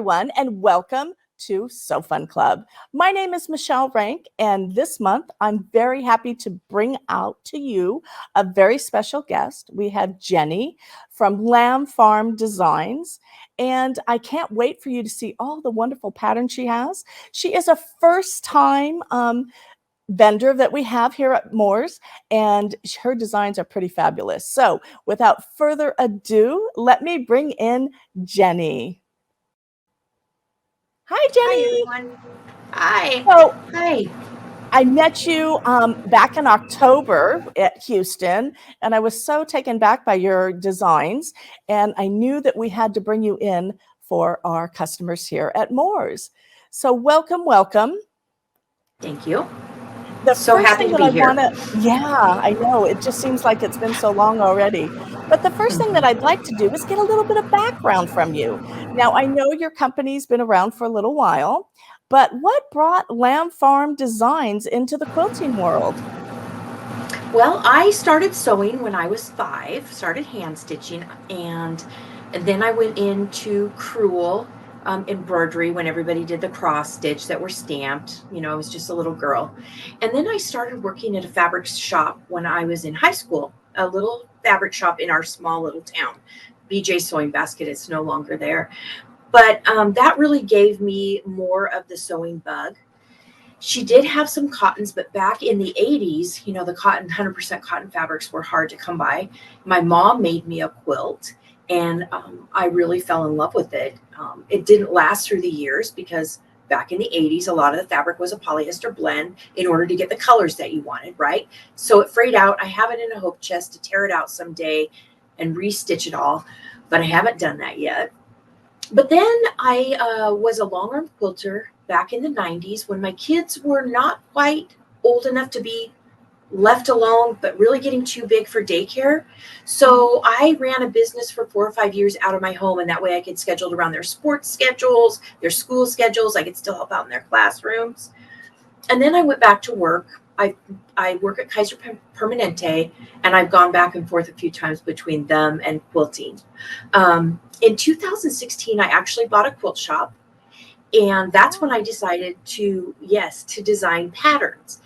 everyone, and welcome to So Fun Club. My name is Michelle Rank, and this month I'm very happy to bring out to you a very special guest. We have Jenny from Lamb Farm Designs, and I can't wait for you to see all the wonderful patterns she has. She is a first-time vendor that we have here at Moore's, and her designs are pretty fabulous. So without further ado, let me bring in Jenny. Hi, Hi, Jenny. everyone. Hi. So Hi. I met you back in October at Houston, and I was so taken back by your designs, and I knew that we had to bring you in for our customers here at Moore's. So welcome, welcome. Thank you. The So first happy thing to that be I here. want to, yeah, I know, it just seems like it's been so long already. But the first thing that I'd like to do is get a little bit of background from you. Now, I know your company's been around for a little while, but what brought Lamb Farm Designs into the quilting world? Well, I started sewing when I was 5, started hand stitching, and then I went into crewel embroidery when everybody did the cross stitch that were stamped. You know, I was just a little girl. And then I started working at a fabric shop when I was in high school, a little fabric shop in our small little town. BJ Sewing Basket is no longer there. But that really gave me more of the sewing bug. She did have some cottons, but back in the 80s, you know, the cotton, 100% cotton fabrics were hard to come by. My mom made me a quilt, and I really fell in love with it. It didn't last through the years because back in the 80s, a lot of the fabric was a polyester blend in order to get the colors that you wanted, right? So it frayed out. I have it in a hope chest to tear it out someday and restitch it all, but I haven't done that yet. But then I was a long arm quilter back in the 90s when my kids were not quite old enough to be left alone, but really getting too big for daycare. So I ran a business for 4 or 5 years out of my home, and that way I could schedule around their sports schedules, their school schedules. I could still help out in their classrooms. And then I went back to work. I work at Kaiser Permanente, and I've gone back and forth a few times between them and quilting. In 2016, I actually bought a quilt shop, and that's when I decided to design patterns.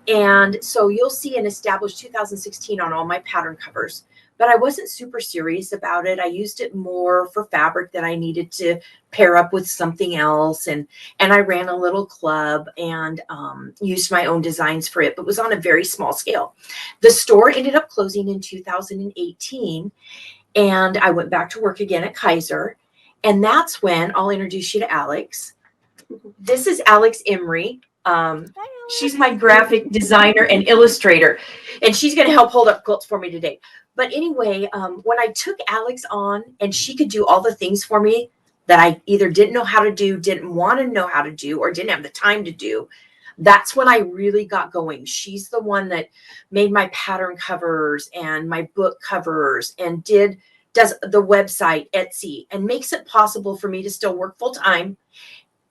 And so you'll see an established 2016 on all my pattern covers, but I wasn't super serious about it. I used it more for fabric that I needed to pair up with something else. And I ran a little club and used my own designs for it, but was on a very small scale. The store ended up closing in 2018, and I went back to work again at Kaiser. And that's when I'll introduce you to Alex. This is Alex Emery. She's my graphic designer and illustrator, and she's going to help hold up quilts for me today. But anyway, when I took Alex on and she could do all the things for me that I either didn't know how to do, didn't want to know how to do, or didn't have the time to do, that's when I really got going. She's the one that made my pattern covers and my book covers and does the website, Etsy, and makes it possible for me to still work full time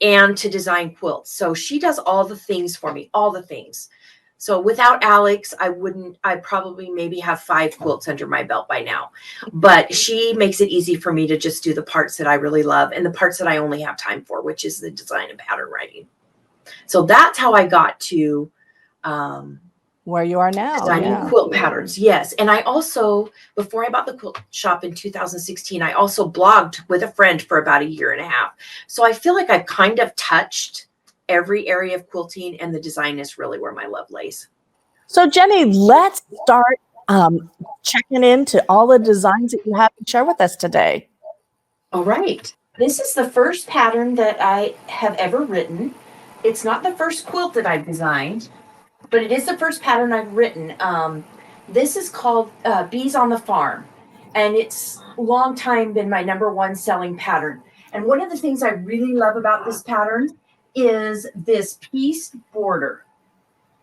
and to design quilts. So she does all the things for me, all the things. So without Alex, I probably maybe have 5 quilts under my belt by now. But she makes it easy for me to just do the parts that I really love and the parts that I only have time for, which is the design and pattern writing. So that's how I got to Where you are now. designing quilt patterns. Yes. And I also, before I bought the quilt shop in 2016, I also blogged with a friend for about 1.5 years. So I feel like I've kind of touched every area of quilting, and the design is really where my love lays. So Jenny, let's start checking into all the designs that you have to share with us today. All right. This is the first pattern that I have ever written. It's not the first quilt that I've designed, but it is the first pattern I've written. This is called Bees on the Farm, and it's long time been my #1 selling pattern. And one of the things I really love about this pattern is this pieced border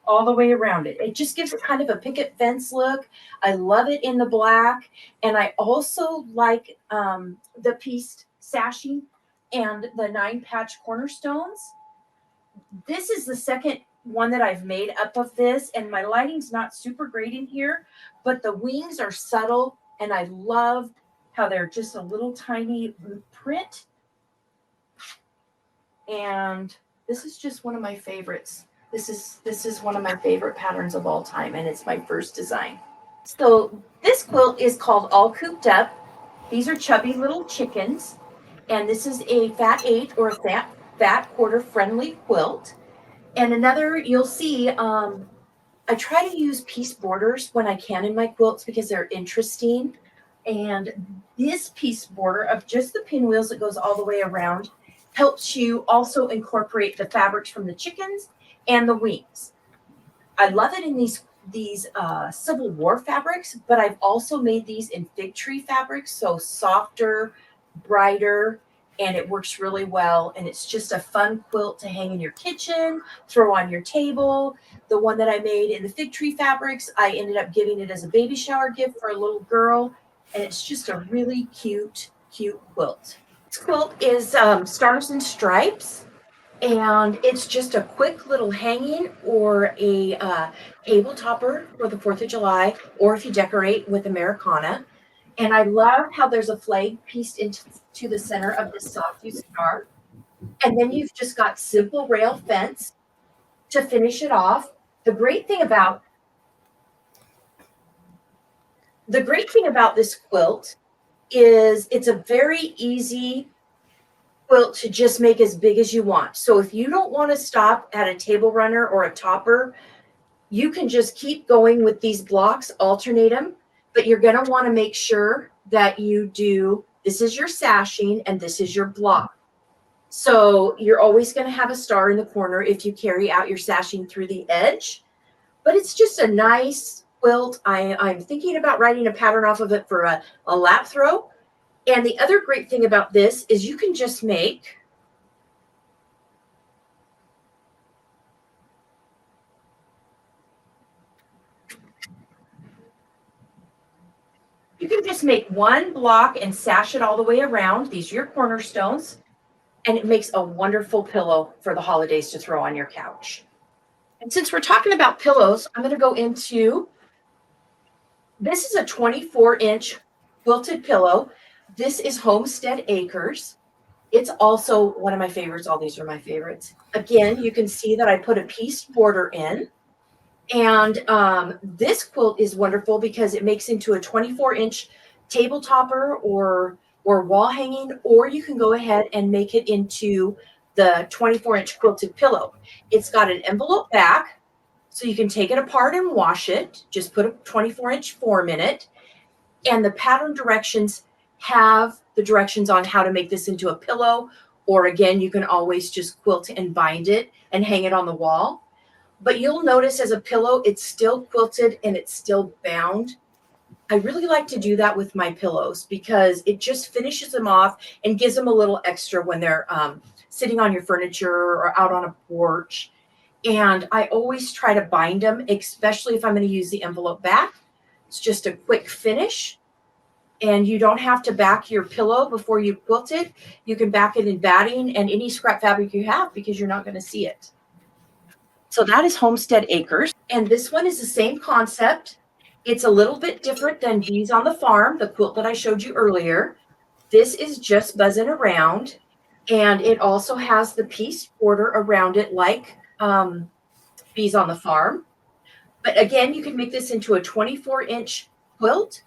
all the way around it. It just gives it kind of a picket fence look. I love it in the black, and I also like the pieced sashing and the 9-patch cornerstones. This is the second one that I've made up of this, and my lighting's not super great in here, but the wings are subtle, and I love how they're just a little tiny print. And this is just one of my favorites. This is one of my favorite patterns of all time, and it's my first design. So this quilt is called All Cooped Up. These are chubby little chickens, and this is a fat 8 or a fat quarter friendly quilt. And another, you'll see, I try to use piece borders when I can in my quilts because they're interesting. And this piece border of just the pinwheels that goes all the way around helps you also incorporate the fabrics from the chickens and the wings. I love it in these Civil War fabrics, but I've also made these in fig tree fabrics, so softer, brighter, and it works really well. And it's just a fun quilt to hang in your kitchen, throw on your table. The one that I made in the fig tree fabrics, I ended up giving it as a baby shower gift for a little girl, and it's just a really cute quilt. This quilt is Stars and Stripes. And it's just a quick little hanging or a table topper for the 4th of July, or if you decorate with Americana. And I love how there's a flag pieced into the center of this sawtooth star. And then you've just got simple rail fence to finish it off. The great thing about this quilt is it's a very easy quilt to just make as big as you want. So if you don't want to stop at a table runner or a topper, you can just keep going with these blocks, alternate them, but you're going to want to make sure that you do, this is your sashing and this is your block. So you're always going to have a star in the corner if you carry out your sashing through the edge, but it's just a nice quilt. I'm thinking about writing a pattern off of it for a lap throw. And the other great thing about this is you can just make one block and sash it all the way around. These are your cornerstones, and it makes a wonderful pillow for the holidays to throw on your couch. And since we're talking about pillows, I'm going to go into, this is a 24-inch quilted pillow. This is Homestead Acres. It's also one of my favorites. All these are my favorites. Again, you can see that I put a piece border in. And this quilt is wonderful because it makes into a 24-inch table topper or wall hanging, or you can go ahead and make it into the 24-inch quilted pillow. It's got an envelope back, so you can take it apart and wash it. Just put a 24-inch form in it. And the pattern directions have the directions on how to make this into a pillow, or again, you can always just quilt and bind it and hang it on the wall. But you'll notice as a pillow, it's still quilted and it's still bound. I really like to do that with my pillows because it just finishes them off and gives them a little extra when they're sitting on your furniture or out on a porch. And I always try to bind them, especially if I'm going to use the envelope back. It's just a quick finish. And you don't have to back your pillow before you quilt it. You can back it in batting and any scrap fabric you have because you're not going to see it. So that is Homestead Acres. And this one is the same concept. It's a little bit different than Bees on the Farm, the quilt that I showed you earlier. This is just buzzing around. And it also has the piece border around it like Bees on the Farm. But again, you can make this into a 24-inch quilt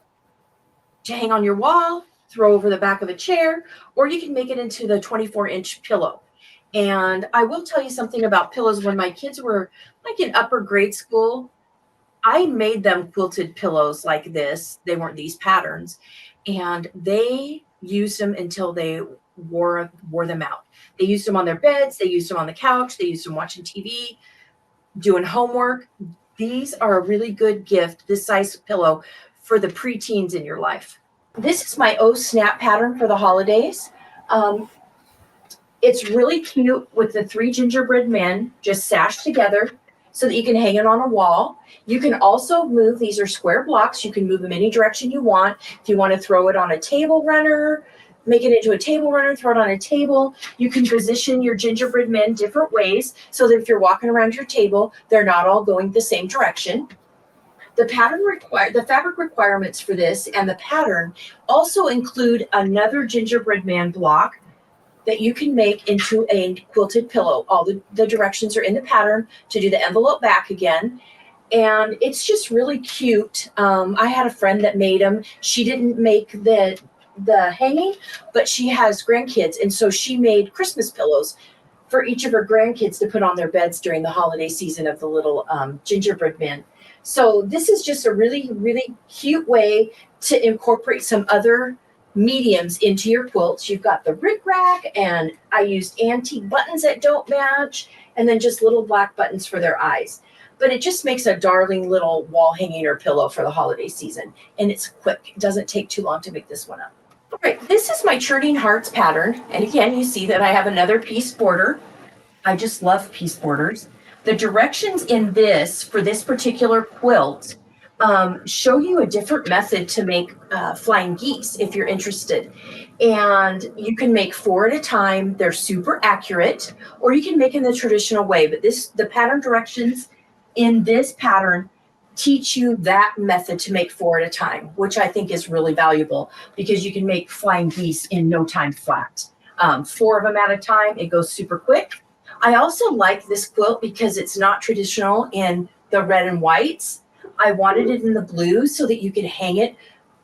to hang on your wall, throw over the back of a chair, or you can make it into the 24-inch pillow. And I will tell you something about pillows. When my kids were like in upper grade school, I made them quilted pillows like this. They weren't these patterns. And they used them until they wore them out. They used them on their beds. They used them on the couch. They used them watching TV, doing homework. These are a really good gift, this size pillow, for the preteens in your life. This is my Snap pattern for the holidays. It's really cute with the 3 gingerbread men just sashed together so that you can hang it on a wall. You can also move, these are square blocks. You can move them any direction you want. If you want to throw it on a table runner, make it into a table runner, throw it on a table. You can position your gingerbread men different ways so that if you're walking around your table, they're not all going the same direction. The fabric requirements for this and the pattern also include another gingerbread man block that you can make into a quilted pillow. All the directions are in the pattern to do the envelope back again. And it's just really cute. I had a friend that made them. She didn't make the hanging, but she has grandkids, and so she made Christmas pillows for each of her grandkids to put on their beds during the holiday season of the little gingerbread men. So this is just a really, really cute way to incorporate some other mediums into your quilts. You've got the rickrack, and I used antique buttons that don't match, and then just little black buttons for their eyes. But it just makes a darling little wall hanging or pillow for the holiday season. And it's quick. It doesn't take too long to make this one up. All right, this is my Churning Hearts pattern. And again, you see that I have another piece border. I just love piece borders. The directions in this, for this particular quilt, show you a different method to make flying geese if you're interested. And you can make 4 at a time. They're super accurate, or you can make in the traditional way. But the pattern directions in this pattern teach you that method to make 4 at a time, which I think is really valuable because you can make flying geese in no time flat. 4 of them at a time, it goes super quick. I also like this quilt because it's not traditional in the red and whites. I wanted it in the blue so that you could hang it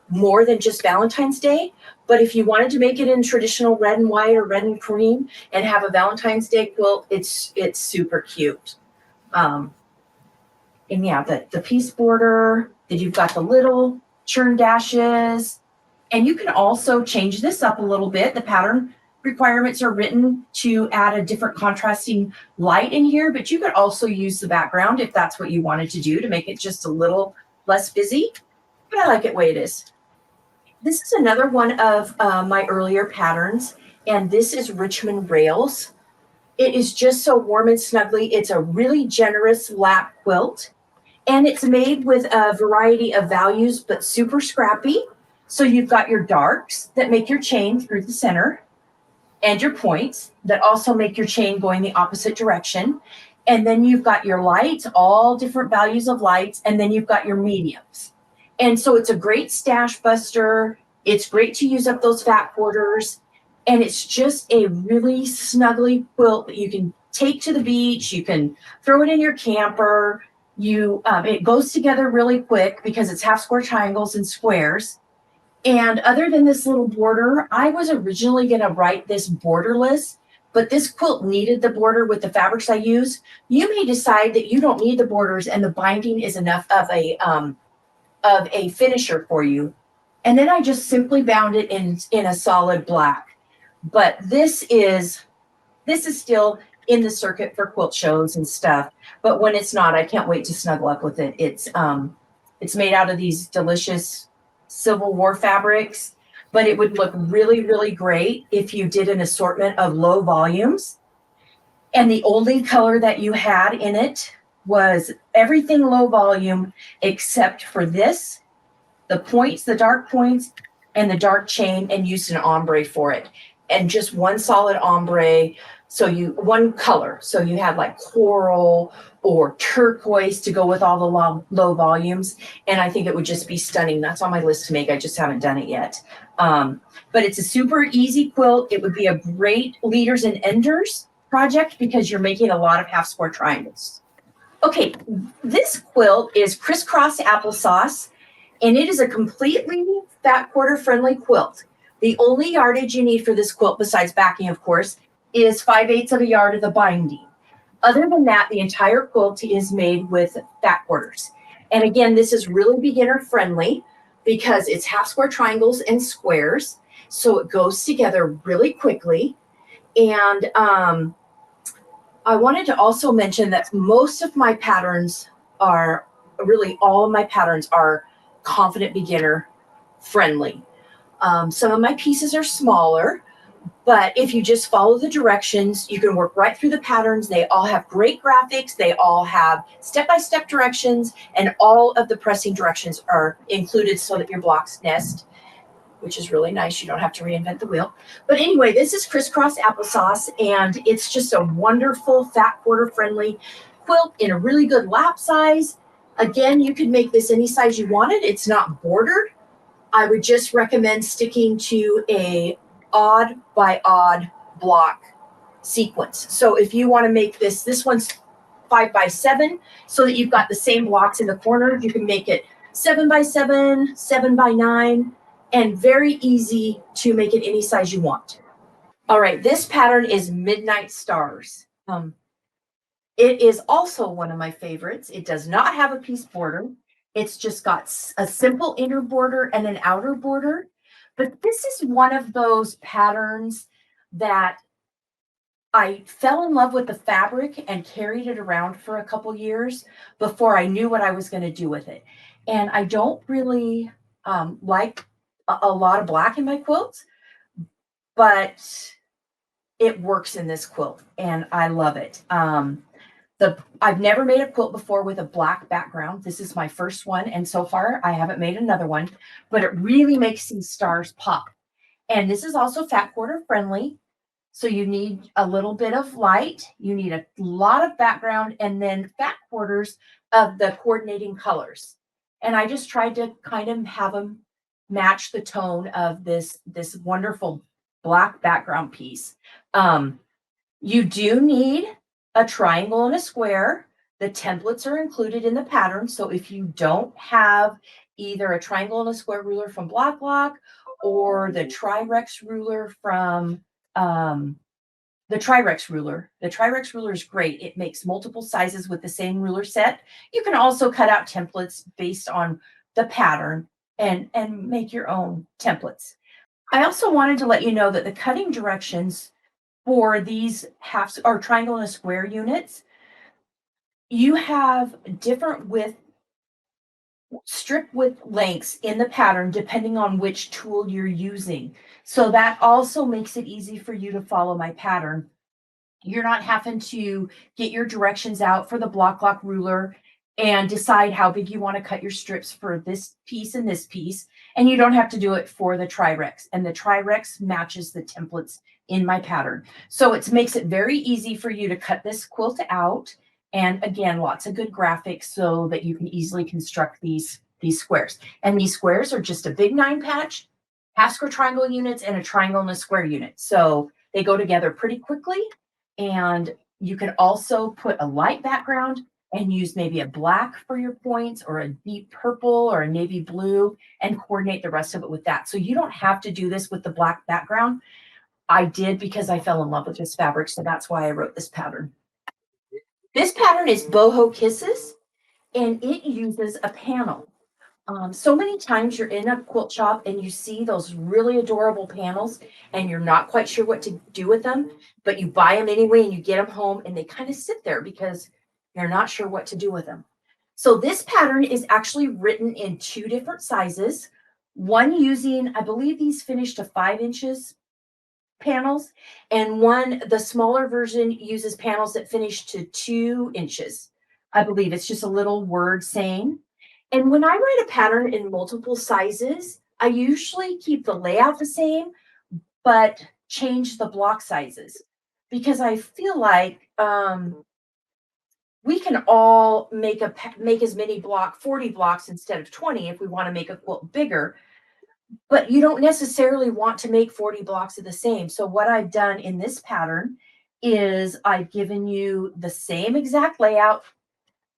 more than just Valentine's Day. But if you wanted to make it in traditional red and white or red and cream and have a Valentine's Day quilt, it's super cute. And yeah, the piece border, that you've got the little churn dashes, and you can also change this up a little bit. The pattern requirements are written to add a different contrasting light in here, but you could also use the background if that's what you wanted to do to make it just a little less busy. But I like it the way it is. This is another one of my earlier patterns, and this is Richmond Rails. It is just so warm and snuggly. It's a really generous lap quilt, and it's made with a variety of values, but super scrappy. So you've got your darks that make your chain through the center, and your points that also make your chain going the opposite direction. And then you've got your lights, all different values of lights, and then you've got your mediums. And so it's a great stash buster. It's great to use up those fat quarters. And it's just a really snuggly quilt that you can take to the beach. You can throw it in your camper. It goes together really quick because it's half square triangles and squares. And other than this little border, I was originally going to write this borderless, but this quilt needed the border with the fabrics I use. You may decide that you don't need the borders and the binding is enough of a finisher for you. And then I just simply bound it in a solid black. But this is still in the circuit for quilt shows and stuff. But when it's not, I can't wait to snuggle up with it. It's made out of these delicious Civil War fabrics, but it would look really, really great if you did an assortment of low volumes. And the only color that you had in it was everything low volume except for this, the points, the dark points, and the dark chain, and used an ombre for it. And just one solid ombre. So one color. So you had like coral or turquoise to go with all the low volumes. And I think it would just be stunning. That's on my list to make. I just haven't done it yet. But it's a super easy quilt. It would be a great leaders and enders project because you're making a lot of half square triangles. Okay, this quilt is crisscross applesauce, and it is a completely fat quarter friendly quilt. The only yardage you need for this quilt, besides backing, of course, is 5/8 of a yard of the binding. Other than that, the entire quilt is made with fat quarters. And again, this is really beginner friendly because it's half square triangles and squares. So it goes together really quickly. And I wanted to also mention that most of my patterns all of my patterns are confident beginner friendly. Some of my pieces are smaller, but if you just follow the directions, you can work right through the patterns. They all have great graphics. They all have step-by-step directions, and all of the pressing directions are included so that your blocks nest, which is really nice. You don't have to reinvent the wheel. But anyway, this is crisscross applesauce, and it's just a wonderful fat quarter friendly quilt in a really good lap size. Again, you can make this any size you wanted. It's not bordered. I would just recommend sticking to a odd by odd block sequence. So if you want to make this one's 5 by 7, so that you've got the same blocks in the corner, you can make it 7 by 7, 7 by 9, and very easy to make it any size you want. All right, this pattern is Midnight Stars. It is also one of my favorites. It does not have a piece border. It's just got a simple inner border and an outer border. But this is one of those patterns that I fell in love with the fabric and carried it around for a couple years before I knew what I was going to do with it. And I don't really like a lot of black in my quilts, but it works in this quilt and I love it. I've never made a quilt before with a black background. This is my first one, and so far I haven't made another one, but it really makes these stars pop. And this is also fat quarter friendly. So you need a little bit of light, you need a lot of background, and then fat quarters of the coordinating colors. And I just tried to kind of have them match the tone of this wonderful black background piece. You do need a triangle and a square. The templates are included in the pattern. So if you don't have either a triangle and a square ruler from Black Block or the Tri-Rex ruler from the Tri-Rex ruler. The Tri-Rex ruler is great. It makes multiple sizes with the same ruler set. You can also cut out templates based on the pattern and make your own templates. I also wanted to let you know that the cutting directions for these halves or triangle and a square units, you have different strip width lengths in the pattern depending on which tool you're using. So that also makes it easy for you to follow my pattern. You're not having to get your directions out for the block ruler and decide how big you want to cut your strips for this piece and this piece. And you don't have to do it for the Tri-Rex. And the Tri-Rex matches the templates in my pattern. So it makes it very easy for you to cut this quilt out. And again, lots of good graphics so that you can easily construct these squares. And these squares are just a big 9 patch, half square triangle units, and a triangle and a square unit. So they go together pretty quickly. And you can also put a light background and use maybe a black for your points or a deep purple or a navy blue and coordinate the rest of it with that. So you don't have to do this with the black background. I did because I fell in love with this fabric. So that's why I wrote this pattern. This pattern is Boho Kisses, and it uses a panel. So many times you're in a quilt shop and you see those really adorable panels and you're not quite sure what to do with them, but you buy them anyway and you get them home and they kind of sit there because you're not sure what to do with them. So this pattern is actually written in 2 different sizes, one using, I believe these finish to 5 inches panels, and one, the smaller version, uses panels that finish to 2 inches. I believe it's just a little word saying. And when I write a pattern in multiple sizes, I usually keep the layout the same, but change the block sizes because I feel like we can all make as many 40 blocks instead of 20 if we want to make a quilt bigger, but you don't necessarily want to make 40 blocks of the same. So what I've done in this pattern is I've given you the same exact layout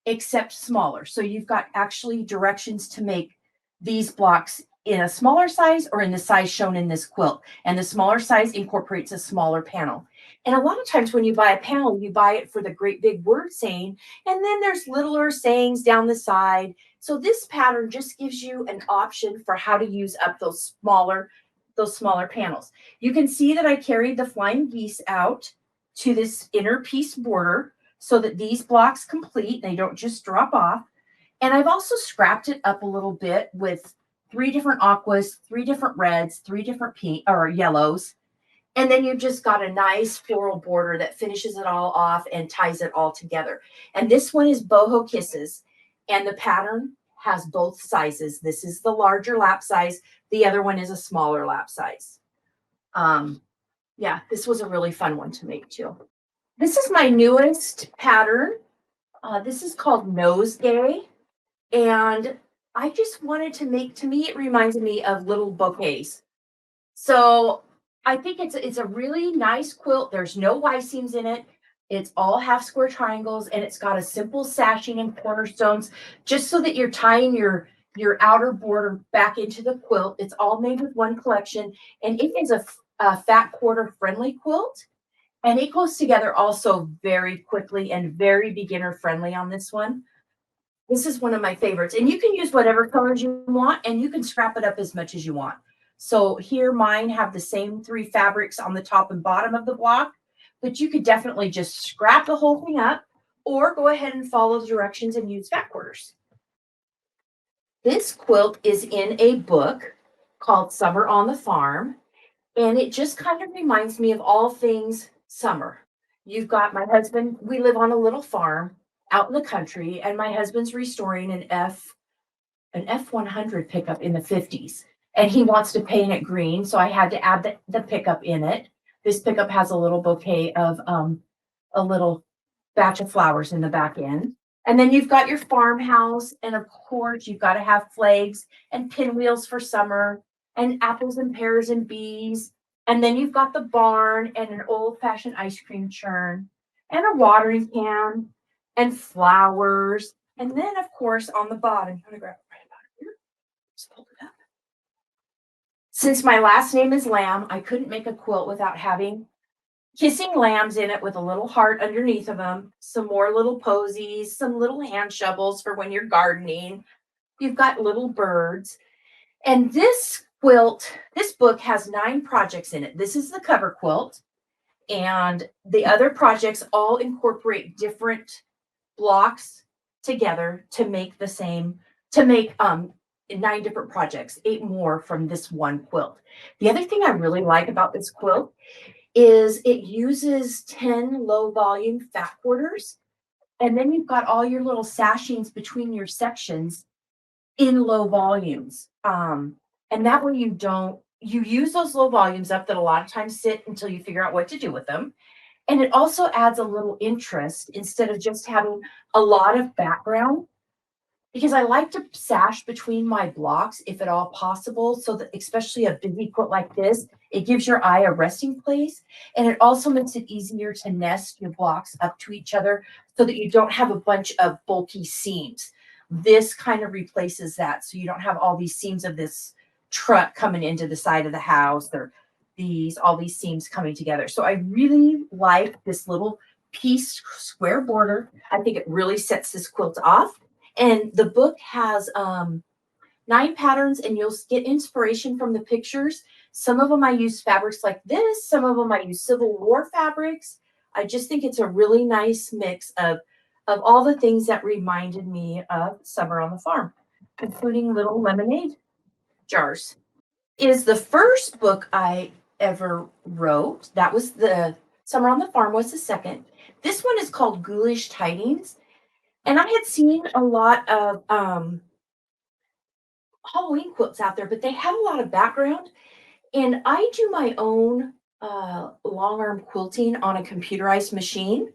except smaller. So you've got actually directions to make these blocks in a smaller size or in the size shown in this quilt. And the smaller size incorporates a smaller panel. And a lot of times when you buy a panel, you buy it for the great big word saying, and then there's littler sayings down the side. So this pattern just gives you an option for how to use up those smaller panels. You can see that I carried the flying geese out to this inner piece border so that these blocks complete, they don't just drop off. And I've also scrapped it up a little bit with 3 different aquas, 3 different reds, 3 different pink or yellows. And then you've just got a nice floral border that finishes it all off and ties it all together. And this one is Boho Kisses. And the pattern has both sizes. This is the larger lap size. The other one is a smaller lap size. Yeah, this was a really fun one to make too. This is my newest pattern. This is called Nosegay. And I just wanted to make, to me, it reminds me of little bouquets. So I think it's a really nice quilt. There's no Y seams in it. It's all half square triangles, and it's got a simple sashing and cornerstones, just so that you're tying your outer border back into the quilt. It's all made with one collection, and it is a fat quarter friendly quilt, and it goes together also very quickly and very beginner friendly on this one. This is one of my favorites, and you can use whatever colors you want, and you can scrap it up as much as you want. So here mine have the same 3 fabrics on the top and bottom of the block, but you could definitely just scrap the whole thing up or go ahead and follow the directions and use fat quarters. This quilt is in a book called Summer on the Farm, and it just kind of reminds me of all things summer. You've got my husband, we live on a little farm out in the country, and my husband's restoring an F100 pickup in the 50s, and he wants to paint it green, so I had to add the pickup in it. This pickup has a little bouquet of a little batch of flowers in the back end. And then you've got your farmhouse, and of course you've got to have flags and pinwheels for summer, and apples and pears and bees. And then you've got the barn and an old-fashioned ice cream churn and a watering can and flowers. And then, of course, on the bottom, I'm going to grab it right about here. Just hold it up. Since my last name is Lamb, I couldn't make a quilt without having kissing lambs in it with a little heart underneath of them, some more little posies, some little hand shovels for when you're gardening. You've got little birds. And this quilt, this book has 9 projects in it. This is the cover quilt. And the other projects all incorporate different blocks together to make the same, to make 9 different projects, 8 more from this one quilt. The other thing I really like about this quilt is it uses 10 low volume fat quarters, and then you've got all your little sashings between your sections in low volumes. And that way you use those low volumes up that a lot of times sit until you figure out what to do with them. And it also adds a little interest instead of just having a lot of background, because I like to sash between my blocks if at all possible, so that especially a busy quilt like this, it gives your eye a resting place, and it also makes it easier to nest your blocks up to each other so that you don't have a bunch of bulky seams. This kind of replaces that, so you don't have all these seams of this truck coming into the side of the house, or all these seams coming together. So I really like this little piece square border. I think it really sets this quilt off. And the book has 9 patterns, and you'll get inspiration from the pictures. Some of them I use fabrics like this. Some of them I use Civil War fabrics. I just think it's a really nice mix of all the things that reminded me of summer on the farm, including little lemonade jars. It is the first book I ever wrote. That was the Summer on the Farm was the second. This one is called Ghoulish Tidings. And I had seen a lot of Halloween quilts out there, but they have a lot of background. And I do my own long arm quilting on a computerized machine.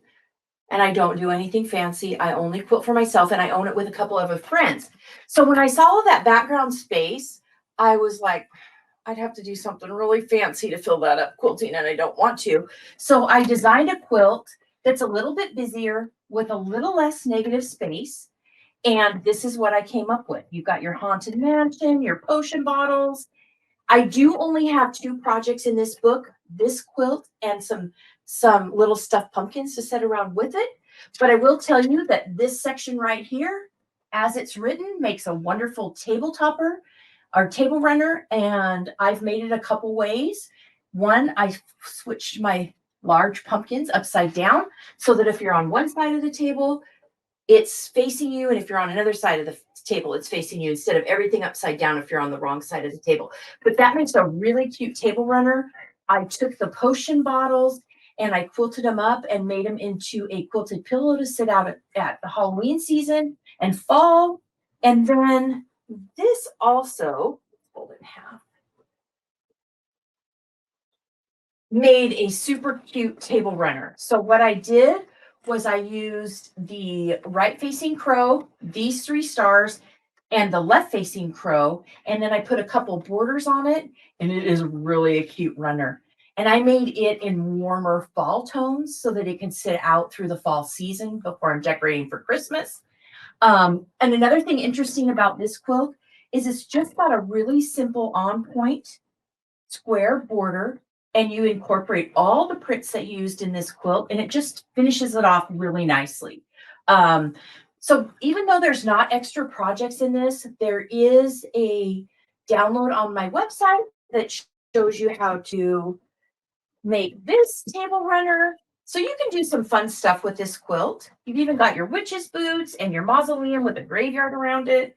And I don't do anything fancy. I only quilt for myself, and I own it with a couple of friends. So when I saw that background space, I was like, I'd have to do something really fancy to fill that up quilting, and I don't want to. So I designed a quilt that's a little bit busier with a little less negative space. And this is what I came up with. You've got your haunted mansion, your potion bottles. I do only have 2 projects in this book, this quilt and some little stuffed pumpkins to set around with it. But I will tell you that this section right here, as it's written, makes a wonderful table topper or table runner. And I've made it a couple ways. One, I switched my large pumpkins upside down so that if you're on one side of the table, it's facing you, and if you're on another side of the table, it's facing you, instead of everything upside down if you're on the wrong side of the table. But that makes a really cute table runner. I took the potion bottles and I quilted them up and made them into a quilted pillow to sit out at the Halloween season and fall. And then this also, fold it in half, made a super cute table runner. So what I did was I used the right facing crow, these 3 stars, and the left facing crow, and then I put a couple borders on it, and it is really a cute runner. And I made it in warmer fall tones so that it can sit out through the fall season before I'm decorating for Christmas. And another thing interesting about this quilt is it's just got a really simple on point square border, and you incorporate all the prints that you used in this quilt, and it just finishes it off really nicely. So even though there's not extra projects in this, there is a download on my website that shows you how to make this table runner. So you can do some fun stuff with this quilt. You've even got your witch's boots and your mausoleum with a graveyard around it.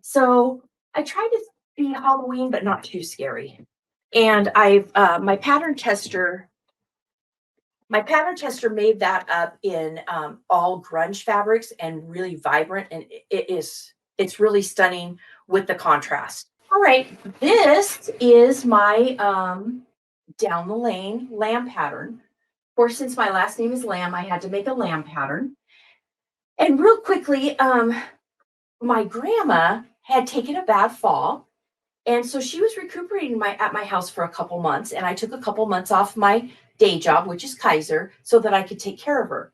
So I tried to be Halloween, but not too scary. And I've my pattern tester made that up in all grunge fabrics and really vibrant, and it's really stunning with the contrast. All right, this is my down the lane lamb pattern. Of course, since my last name is Lamb, I had to make a lamb pattern. And real quickly, my grandma had taken a bad fall. And so she was recuperating at my house for a couple months. And I took a couple months off my day job, which is Kaiser, so that I could take care of her.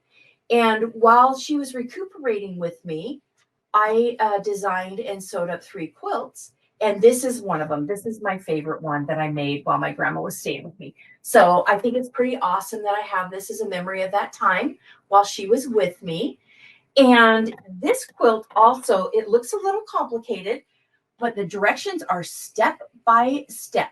And while she was recuperating with me, I designed and sewed up 3 quilts. And this is one of them. This is my favorite one that I made while my grandma was staying with me. So I think it's pretty awesome that I have this as a memory of that time while she was with me. And this quilt also, it looks a little complicated, but the directions are step by step.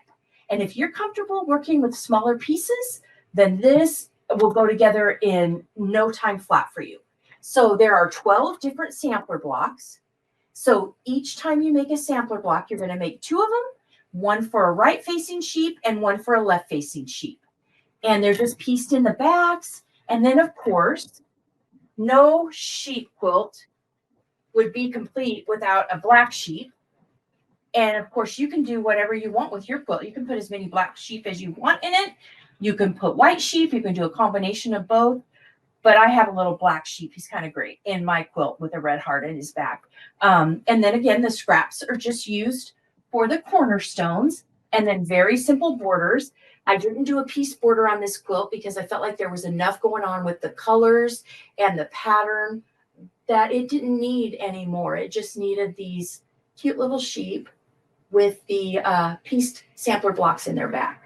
And if you're comfortable working with smaller pieces, then this will go together in no time flat for you. So there are 12 different sampler blocks. So each time you make a sampler block, you're going to make 2 of them, one for a right facing sheep and one for a left facing sheep. And they're just pieced in the backs. And then of course, no sheep quilt would be complete without a black sheep. And of course, you can do whatever you want with your quilt. You can put as many black sheep as you want in it. You can put white sheep. You can do a combination of both. But I have a little black sheep. He's kind of great in my quilt with a red heart in his back. And then again, the scraps are just used for the cornerstones and then very simple borders. I didn't do a piece border on this quilt because I felt like there was enough going on with the colors and the pattern that it didn't need any more. It just needed these cute little sheep with the pieced sampler blocks in their back.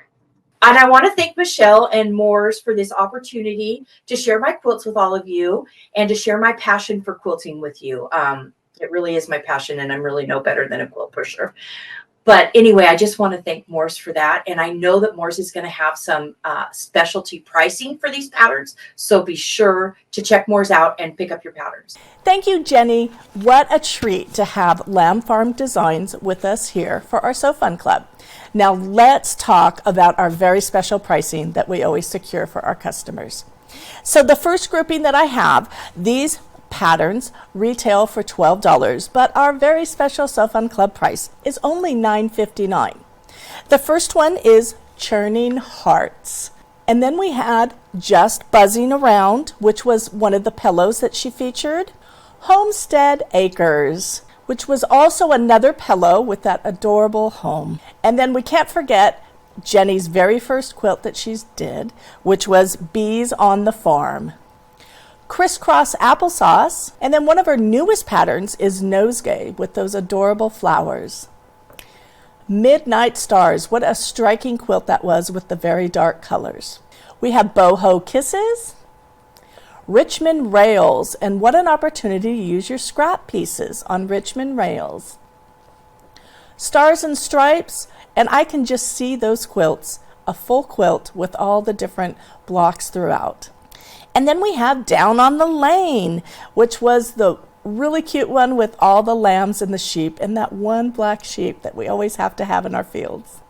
And I want to thank Michelle and Moores for this opportunity to share my quilts with all of you and to share my passion for quilting with you. It really is my passion, and I'm really no better than a quilt pusher. But anyway, I just want to thank Moores for that. And I know that Moores is going to have some specialty pricing for these patterns. So be sure to check Moores out and pick up your patterns. Thank you, Jenny. What a treat to have Lamb Farm Designs with us here for our So Fun Club. Now let's talk about our very special pricing that we always secure for our customers. So the first grouping that I have, these patterns retail for $12, but our very special So Fun Club price is only $9.59. The first one is Churning Hearts. And then we had Just Buzzing Around, which was one of the pillows that she featured. Homestead Acres, which was also another pillow with that adorable home. And then we can't forget Jenny's very first quilt that she did, which was Bees on the Farm. Crisscross Applesauce, and then one of her newest patterns is Nosegay with those adorable flowers. Midnight Stars, what a striking quilt that was with the very dark colors. We have Boho Kisses, Richmond Rails, and what an opportunity to use your scrap pieces on Richmond Rails. Stars and Stripes, and I can just see those quilts, a full quilt with all the different blocks throughout. And then we have Down on the Lane, which was the really cute one with all the lambs and the sheep and that one black sheep that we always have to have in our fields.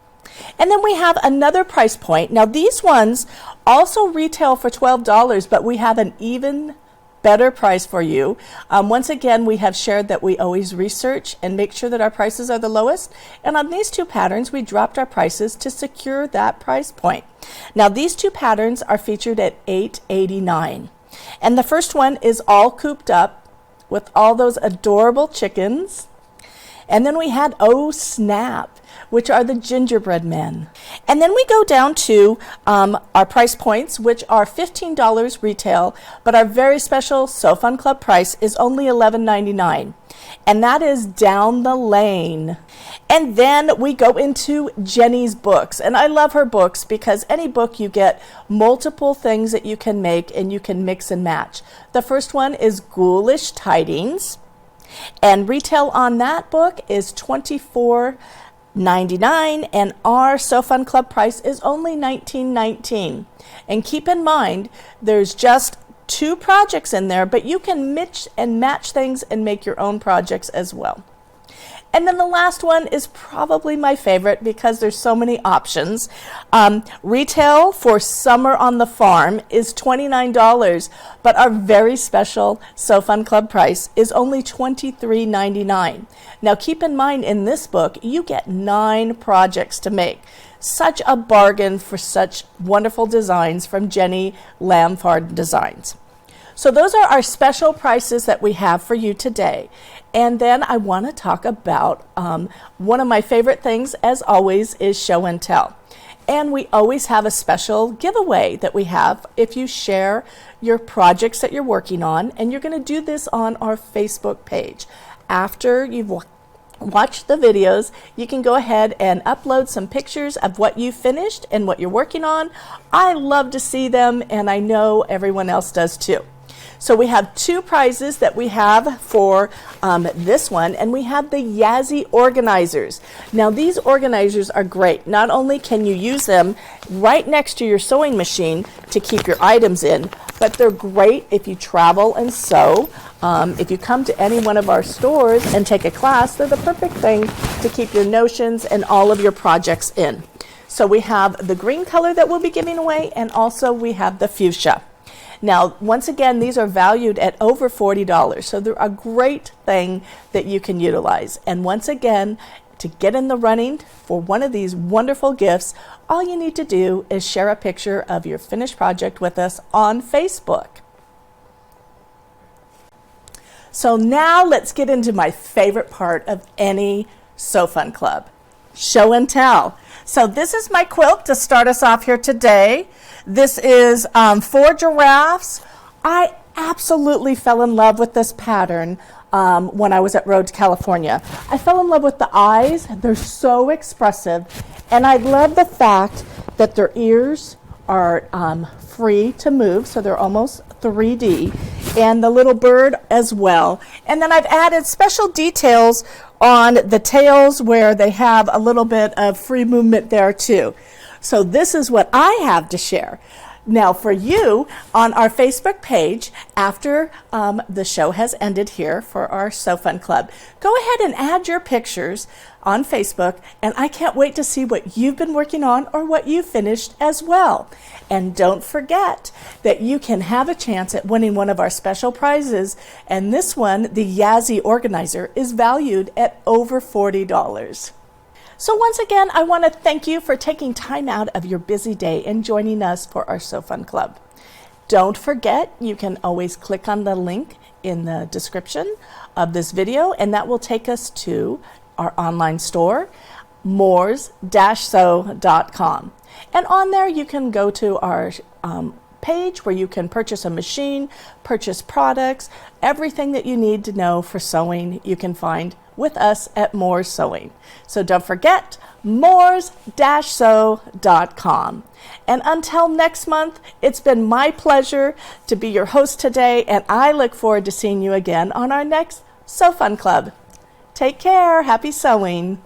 And then we have another price point. Now these ones also retail for $12, but we have an even better price for you. Once again, we have shared that we always research and make sure that our prices are the lowest. And on these 2 patterns, we dropped our prices to secure that price point. Now these 2 patterns are featured at $8.89. And the first one is all cooped up with all those adorable chickens. And then we had Oh Snap, which are the gingerbread men. And then we go down to our price points, which are $15 retail, but our very special So Fun Club price is only $11.99. And that is down the lane. And then we go into Jenny's books. And I love her books because any book you get multiple things that you can make and you can mix and match. The first one is Ghoulish Tidings. And retail on that book is $24.99, and our So Fun Club price is only $19.19. And keep in mind, there's just 2 projects in there, but you can mix and match things and make your own projects as well. And then the last one is probably my favorite because there's so many options. Retail for Summer on the Farm is $29, but our very special So Fun Club price is only $23.99. Now keep in mind, in this book, you get 9 projects to make. Such a bargain for such wonderful designs from Jenny Lamfard Designs. So those are our special prices that we have for you today. And then I want to talk about one of my favorite things, as always, is show and tell. And we always have a special giveaway that we have if you share your projects that you're working on. And you're going to do this on our Facebook page. After you've watched the videos, you can go ahead and upload some pictures of what you finished and what you're working on. I love to see them, and I know everyone else does too. So we have 2 prizes that we have for this one, and we have the Yazzie organizers. Now these organizers are great. Not only can you use them right next to your sewing machine to keep your items in, but they're great if you travel and sew. If you come to any one of our stores and take a class, they're the perfect thing to keep your notions and all of your projects in. So we have the green color that we'll be giving away, and also we have the fuchsia. Now, once again, these are valued at over $40, so they're a great thing that you can utilize. And once again, to get in the running for one of these wonderful gifts, all you need to do is share a picture of your finished project with us on Facebook. So now let's get into my favorite part of any So Fun Club, show and tell. So this is my quilt to start us off here today. This is 4 giraffes. I absolutely fell in love with this pattern when I was at Rhodes, California. I fell in love with the eyes. They're so expressive. And I love the fact that their ears are free to move, so they're almost 3D. And the little bird as well. And then I've added special details on the tails where they have a little bit of free movement there too. So this is what I have to share. Now for you, on our Facebook page, after the show has ended here for our So Fun Club, go ahead and add your pictures on Facebook, and I can't wait to see what you've been working on or what you finished as well. And don't forget that you can have a chance at winning one of our special prizes, and this one, the Yazzie organizer, is valued at over $40. So once again, I want to thank you for taking time out of your busy day and joining us for our So Fun Club. Don't forget, you can always click on the link in the description of this video, and that will take us to our online store, moors-sew.com. And on there, you can go to our page where you can purchase a machine, purchase products, everything that you need to know for sewing you can find with us at Moors Sewing. So don't forget, moors-sew.com. And until next month, it's been my pleasure to be your host today, and I look forward to seeing you again on our next So Fun Club. Take care. Happy sewing.